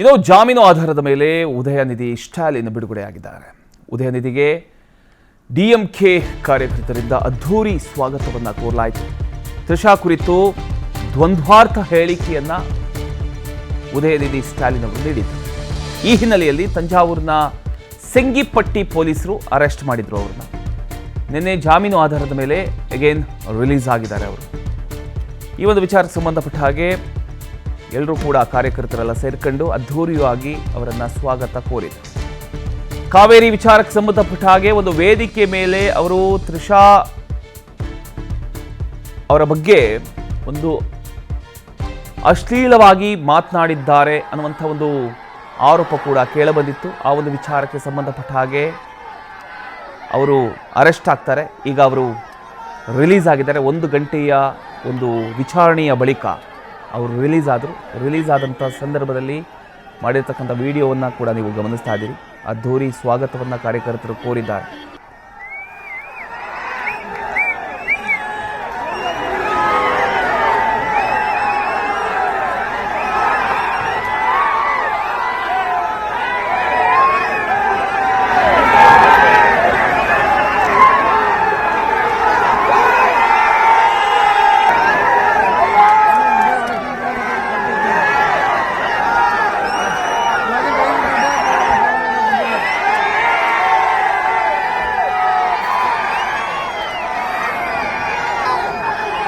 ಇನ್ನು ಜಾಮೀನು ಆಧಾರದ ಮೇಲೆ ಉದಯನಿಧಿ ಸ್ಟಾಲಿನ್ ಬಿಡುಗಡೆಯಾಗಿದ್ದಾರೆ. ಉದಯನಿಧಿಗೆ ಡಿಎಂಕೆ ಕಾರ್ಯಕರ್ತರಿಂದ ಅದ್ಧೂರಿ ಸ್ವಾಗತವನ್ನು ಕೋರಲಾಯಿತು. ತ್ರಿಷಾ ಕುರಿತು ದ್ವಂದ್ವಾರ್ಥ ಹೇಳಿಕೆಯನ್ನ ಉದಯನಿಧಿ ಸ್ಟಾಲಿನ್ ಅವರು ನೀಡಿದರು. ಈ ಹಿನ್ನೆಲೆಯಲ್ಲಿ ತಂಜಾವೂರಿನ ಸೆಂಗಿಪಟ್ಟಿ ಪೊಲೀಸರು ಅರೆಸ್ಟ್ ಮಾಡಿದ್ರು ಅವರನ್ನು. ನಿನ್ನೆ ಜಾಮೀನು ಆಧಾರದ ಮೇಲೆ ಅಗೇನ್ ರಿಲೀಸ್ ಆಗಿದ್ದಾರೆ ಅವರು. ಈ ಒಂದು ವಿಚಾರಕ್ಕೆ ಸಂಬಂಧಪಟ್ಟ ಹಾಗೆ ಎಲ್ಲರೂ ಕೂಡ ಕಾರ್ಯಕರ್ತರೆಲ್ಲ ಸೇರ್ಕೊಂಡು ಅದ್ಧೂರಿಯಾಗಿ ಅವರನ್ನು ಸ್ವಾಗತ ಕೋರಿದರು. ಕಾವೇರಿ ವಿಚಾರಕ್ಕೆ ಸಂಬಂಧಪಟ್ಟ ಹಾಗೆ ಒಂದು ವೇದಿಕೆ ಮೇಲೆ ಅವರು ತ್ರಿಷಾ ಅವರ ಬಗ್ಗೆ ಒಂದು ಅಶ್ಲೀಲವಾಗಿ ಮಾತನಾಡಿದ್ದಾರೆ ಅನ್ನುವಂಥ ಒಂದು ಆರೋಪ ಕೂಡ ಕೇಳಬಂದಿತ್ತು. ಆ ಒಂದು ವಿಚಾರಕ್ಕೆ ಸಂಬಂಧಪಟ್ಟ ಹಾಗೆ ಅವರು ಅರೆಸ್ಟ್ ಆಗ್ತಾರೆ. ಈಗ ಅವರು ರಿಲೀಸ್ ಆಗಿದ್ದಾರೆ. 1 ಗಂಟೆಯ ಒಂದು ವಿಚಾರಣೆಯ ಬಳಿಕ ಅವರು ರಿಲೀಸ್ ಆದರು. ರಿಲೀಸ್ ಆದಂಥ ಸಂದರ್ಭದಲ್ಲಿ ಮಾಡಿರ್ತಕ್ಕಂಥ ವಿಡಿಯೋವನ್ನು ಕೂಡ ನೀವು ಗಮನಿಸ್ತಾ ಇದ್ದೀರಿ. ಅದ್ಧೂರಿ ಸ್ವಾಗತವನ್ನು ಕಾರ್ಯಕರ್ತರು ಕೋರಿದ್ದಾರೆ.